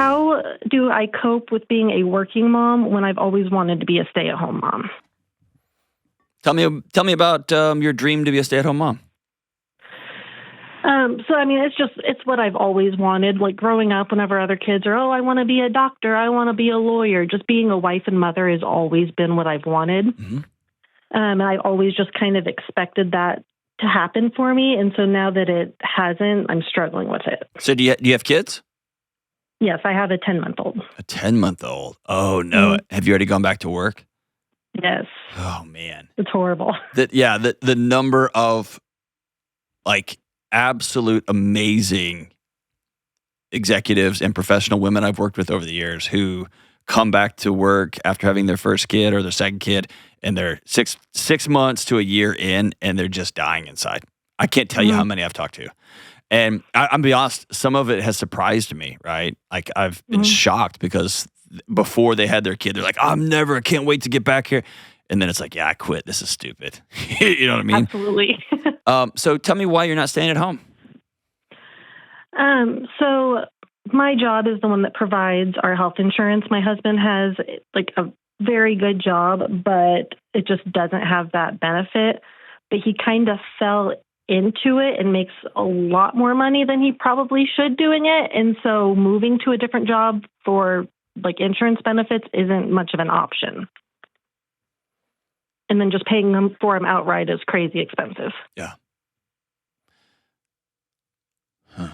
how do I cope with being a working mom when I've always wanted to be a stay-at-home mom? Tell me about your dream to be a stay-at-home mom. So, I mean, it's what I've always wanted. Like growing up, whenever other kids are, I want to be a doctor, I want to be a lawyer. Just being a wife and mother has always been what I've wanted. Mm-hmm. I always just kind of expected that to happen for me. And so now that it hasn't, I'm struggling with it. So do you have kids? Yes, I have a 10-month-old. A 10-month-old. Oh, no. Mm-hmm. Have you already gone back to work? Yes. Oh, man. It's horrible. The number of, like, absolute amazing executives and professional women I've worked with over the years who come back to work after having their first kid or their second kid, and they're six months to a year in, and they're just dying inside. I can't tell you how many I've talked to. And I'm be honest, some of it has surprised me, right? Like I've been shocked because before they had their kid, they're like, I can't wait to get back here. And then it's like, yeah, I quit. This is stupid. You know what I mean? Absolutely. So tell me why you're not staying at home. So my job is the one that provides our health insurance. My husband has like a very good job, but it just doesn't have that benefit. But he kind of fell into it and makes a lot more money than he probably should doing it. And so moving to a different job for like insurance benefits isn't much of an option. And then just paying them for him outright is crazy expensive. Yeah. Huh.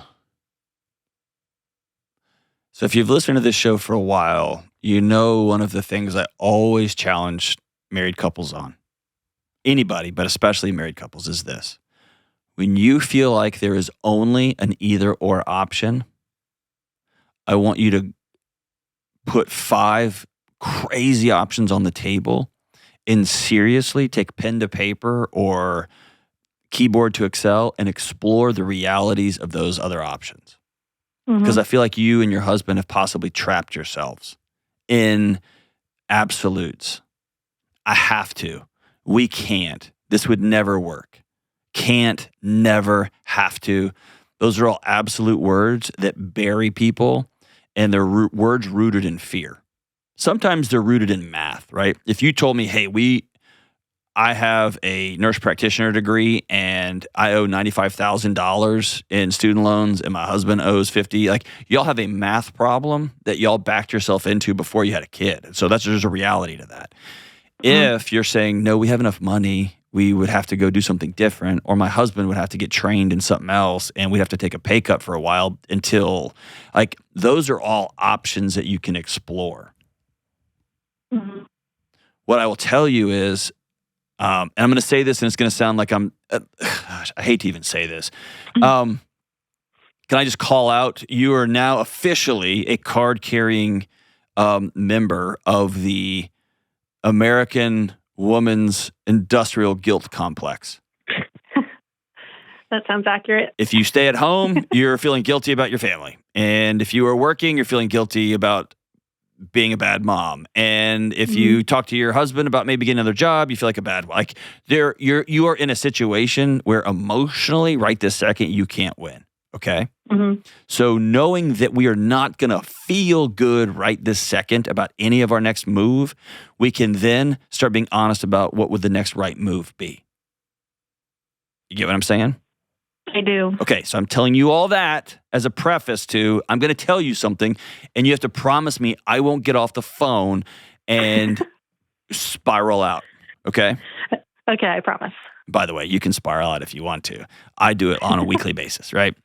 So if you've listened to this show for a while, you know one of the things I always challenge married couples on, anybody, but especially married couples, is this. When you feel like there is only an either-or option, I want you to put 5 crazy options on the table and seriously take pen to paper or keyboard to Excel and explore the realities of those other options. Because I feel like you and your husband have possibly trapped yourselves in absolutes. I have to. We can't. This would never work. Can't, never, have to. Those are all absolute words that bury people, and they're words rooted in fear. Sometimes they're rooted in math, right? If you told me, hey, I have a nurse practitioner degree and I owe $95,000 in student loans and my husband owes 50. Like y'all have a math problem that y'all backed yourself into before you had a kid. So there's a reality to that. If you're saying, no, we have enough money, we would have to go do something different, or my husband would have to get trained in something else and we'd have to take a pay cut for a while until, like, those are all options that you can explore. What I will tell you is, and I'm going to say this, and it's going to sound like I hate to even say this. Can I just call out, you are now officially a card-carrying member of the American Woman's Industrial Guilt Complex. That sounds accurate. If you stay at home, you're feeling guilty about your family. And if you are working, you're feeling guilty about being a bad mom. And if you talk to your husband about maybe getting another job, you feel like a bad one. Like you are in a situation where emotionally, right this second, you can't win. Okay? So knowing that we are not going to feel good right this second about any of our next move, we can then start being honest about what would the next right move be. You get what I'm saying? I do. Okay, so I'm telling you all that as a preface to, I'm going to tell you something, and you have to promise me I won't get off the phone and spiral out, okay? Okay, I promise. By the way, you can spiral out if you want to. I do it on a weekly basis, right?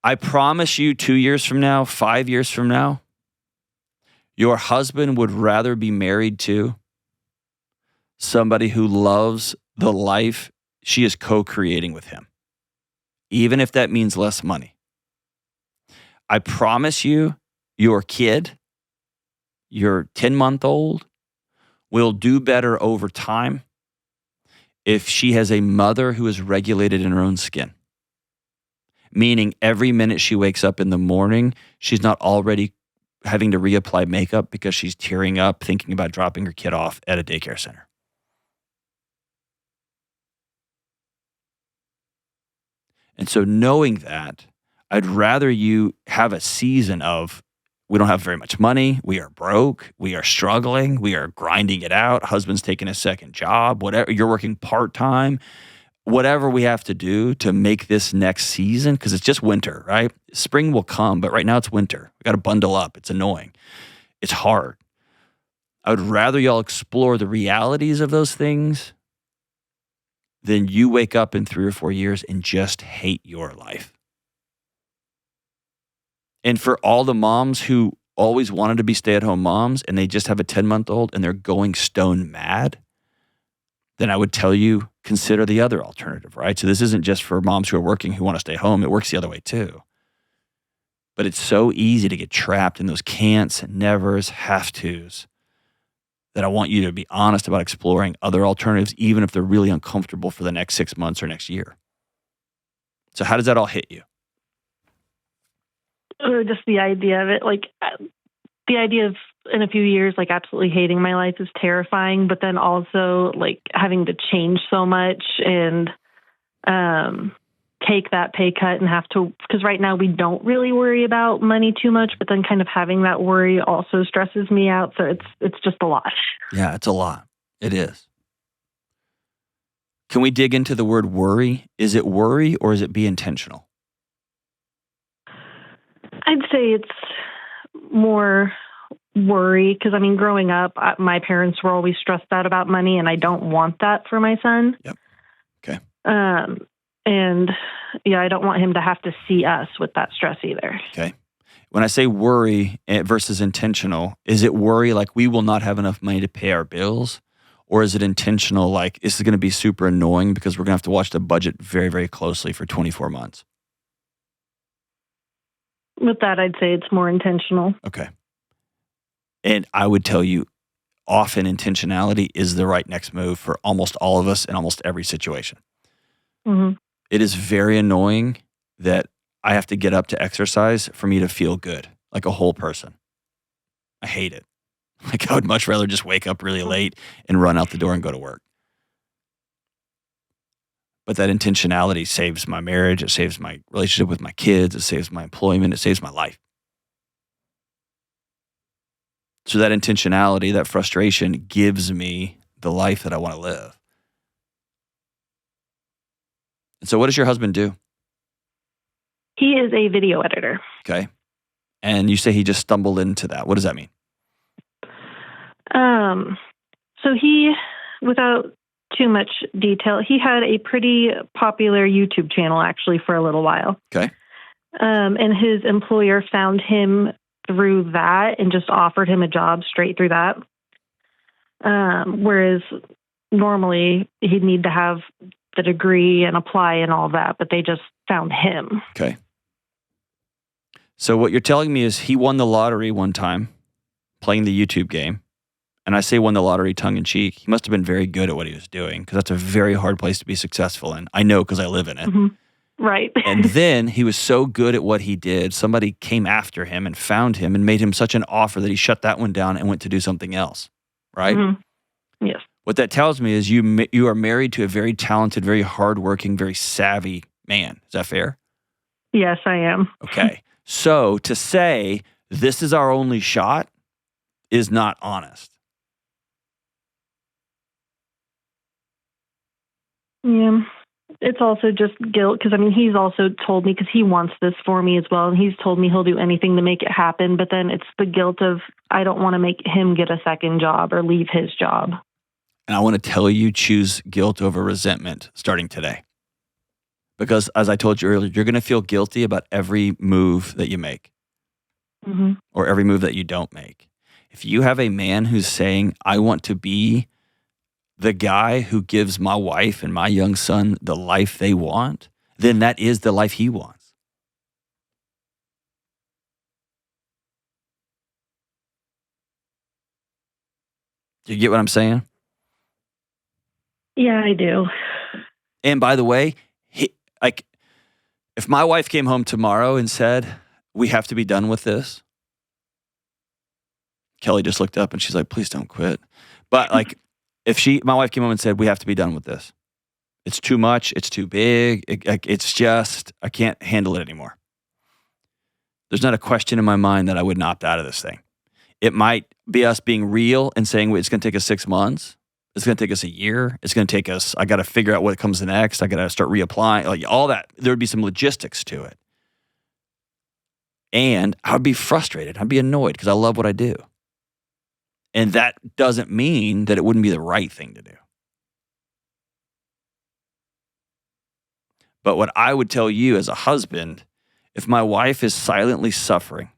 I promise you 2 years from now, 5 years from now, your husband would rather be married to somebody who loves the life she is co-creating with him, even if that means less money. I promise you, your kid, your 10-month-old, will do better over time if she has a mother who is regulated in her own skin. Meaning every minute she wakes up in the morning, she's not already having to reapply makeup because she's tearing up thinking about dropping her kid off at a daycare center. And so knowing that, I'd rather you have a season of we don't have very much money. We are broke. We are struggling. We are grinding it out. Husband's taking a second job, whatever. You're working part-time. Whatever we have to do to make this next season, because it's just winter, right? Spring will come, but right now it's winter. We got to bundle up. It's annoying. It's hard. I would rather y'all explore the realities of those things than you wake up in 3 or 4 years and just hate your life. And for all the moms who always wanted to be stay-at-home moms and they just have a 10-month-old and they're going stone mad, then I would tell you, consider the other alternative, right? So this isn't just for moms who are working who want to stay home. It works the other way too. But it's so easy to get trapped in those can'ts and nevers, have-tos, that I want you to be honest about exploring other alternatives, even if they're really uncomfortable for the next 6 months or next year. So how does that all hit you? Just the idea of it, like the idea of in a few years, like absolutely hating my life is terrifying, but then also like having to change so much and take that pay cut and have to, because right now we don't really worry about money too much, but then kind of having that worry also stresses me out. So it's just a lot. Yeah, it's a lot. It is. Can we dig into the word worry? Is it worry or is it be intentional? I'd say it's more worry because, I mean, growing up, my parents were always stressed out about money, and I don't want that for my son. Yep. Okay. And, yeah, I don't want him to have to see us with that stress either. Okay. When I say worry versus intentional, is it worry like we will not have enough money to pay our bills? Or is it intentional like this is going to be super annoying because we're going to have to watch the budget very, very closely for 24 months? With that, I'd say it's more intentional. Okay. And I would tell you, often intentionality is the right next move for almost all of us in almost every situation. Mm-hmm. It is very annoying that I have to get up to exercise for me to feel good, like a whole person. I hate it. Like I would much rather just wake up really late and run out the door and go to work. But that intentionality saves my marriage. It saves my relationship with my kids. It saves my employment. It saves my life. So that intentionality, that frustration gives me the life that I want to live. And so what does your husband do? He is a video editor. Okay. And you say he just stumbled into that. What does that mean? So he, without too much detail, he had a pretty popular YouTube channel actually for a little while. Okay. And his employer found him through that and just offered him a job straight through that. Whereas normally he'd need to have the degree and apply and all that, but they just found him. Okay. So what you're telling me is he won the lottery one time playing the YouTube game. And I say won the lottery tongue in cheek. He must have been very good at what he was doing because that's a very hard place to be successful in. I know because I live in it. Mm-hmm. Right. And then he was so good at what he did, somebody came after him and found him and made him such an offer that he shut that one down and went to do something else. Right? Mm-hmm. Yes. What that tells me is you are married to a very talented, very hardworking, very savvy man. Is that fair? Yes, I am. Okay. So to say this is our only shot is not honest. Yeah. It's also just guilt because, I mean, he's also told me because he wants this for me as well. And he's told me he'll do anything to make it happen. But then it's the guilt of I don't want to make him get a second job or leave his job. And I want to tell you, choose guilt over resentment starting today. Because as I told you earlier, you're going to feel guilty about every move that you make or every move that you don't make. If you have a man who's saying, I want to be the guy who gives my wife and my young son the life they want, then that is the life he wants. Do you get what I'm saying? Yeah, I do. And by the way, if my wife came home tomorrow and said, we have to be done with this, Kelly just looked up and she's like, please don't quit. But like, if my wife came home and said, we have to be done with this. It's too much. It's too big. It's just, I can't handle it anymore. There's not a question in my mind that I wouldn't opt out of this thing. It might be us being real and saying, "Wait, it's going to take us 6 months. It's going to take us a year. It's going to take us, I got to figure out what comes next. I got to start reapplying," like all that. There would be some logistics to it. And I would be frustrated. I'd be annoyed because I love what I do. And that doesn't mean that it wouldn't be the right thing to do. But what I would tell you as a husband, if my wife is silently suffering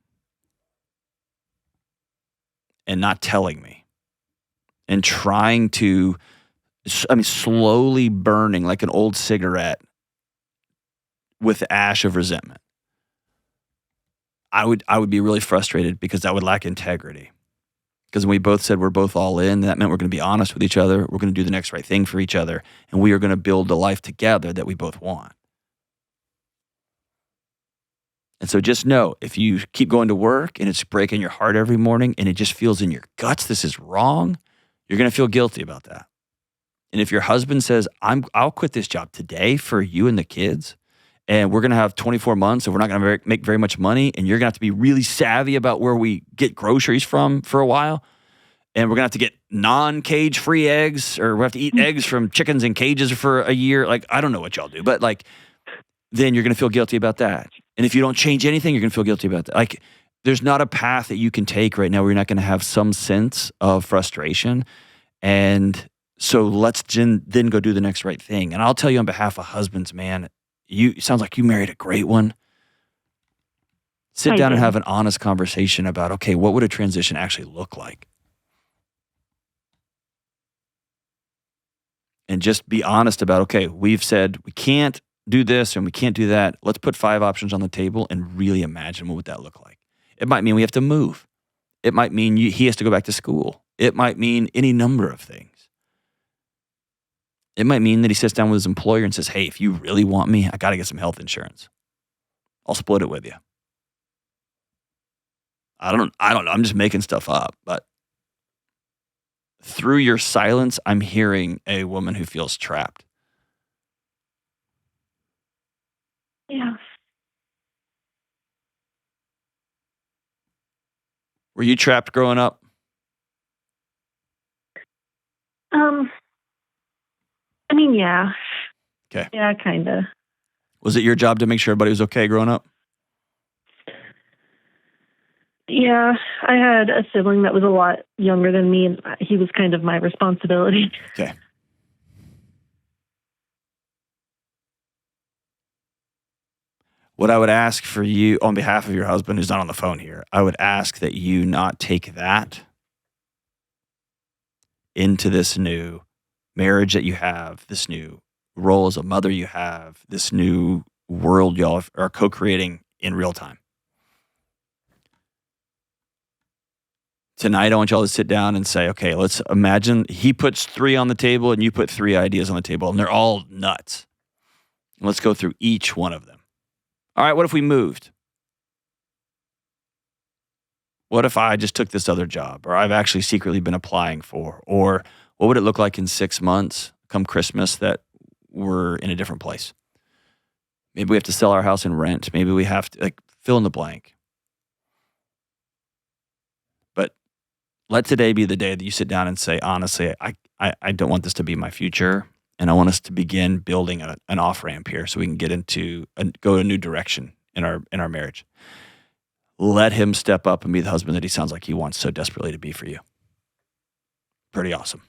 and not telling me and trying to, slowly burning like an old cigarette with the ash of resentment, I would be really frustrated because that would lack integrity. Because when we both said we're both all in, that meant we're going to be honest with each other. We're going to do the next right thing for each other. And we are going to build the life together that we both want. And so just know, if you keep going to work and it's breaking your heart every morning and it just feels in your guts this is wrong, you're going to feel guilty about that. And if your husband says, I'll quit this job today for you and the kids, and we're going to have 24 months and we're not going to make very much money, and you're going to have to be really savvy about where we get groceries from for a while, and we're going to have to get non-cage free eggs, or we have to eat eggs from chickens in cages for a year. Like, I don't know what y'all do, but like, then you're going to feel guilty about that. And if you don't change anything, you're going to feel guilty about that. Like, there's not a path that you can take right now where you're not going to have some sense of frustration. And so let's then go do the next right thing. And I'll tell you on behalf of husbands, man, it sounds like you married a great one. Sit down and have an honest conversation about, okay, what would a transition actually look like? And just be honest about, okay, we've said we can't do this and we can't do that. Let's put 5 options on the table and really imagine what would that look like. It might mean we have to move. It might mean he has to go back to school. It might mean any number of things. It might mean that he sits down with his employer and says, hey, if you really want me, I got to get some health insurance. I'll split it with you. I don't know. I'm just making stuff up. But through your silence, I'm hearing a woman who feels trapped. Yeah. Were you trapped growing up? Yeah. Okay. Yeah, kind of. Was it your job to make sure everybody was okay growing up? Yeah, I had a sibling that was a lot younger than me, and he was kind of my responsibility. Okay. What I would ask for you on behalf of your husband who's not on the phone here, I would ask that you not take that into this new marriage that you have, this new role as a mother you have, this new world y'all are co-creating in real time. Tonight, I want y'all to sit down and say, okay, let's imagine he puts 3 on the table and you put 3 ideas on the table, and they're all nuts. Let's go through each one of them. All right, what if we moved? What if I just took this other job, or I've actually secretly been applying for? Or what would it look like in 6 months, come Christmas, that we're in a different place? Maybe we have to sell our house and rent. Maybe we have to, fill in the blank. But let today be the day that you sit down and say, honestly, I don't want this to be my future, and I want us to begin building an off-ramp here so we can go a new direction in our marriage. Let him step up and be the husband that he sounds like he wants so desperately to be for you. Pretty awesome.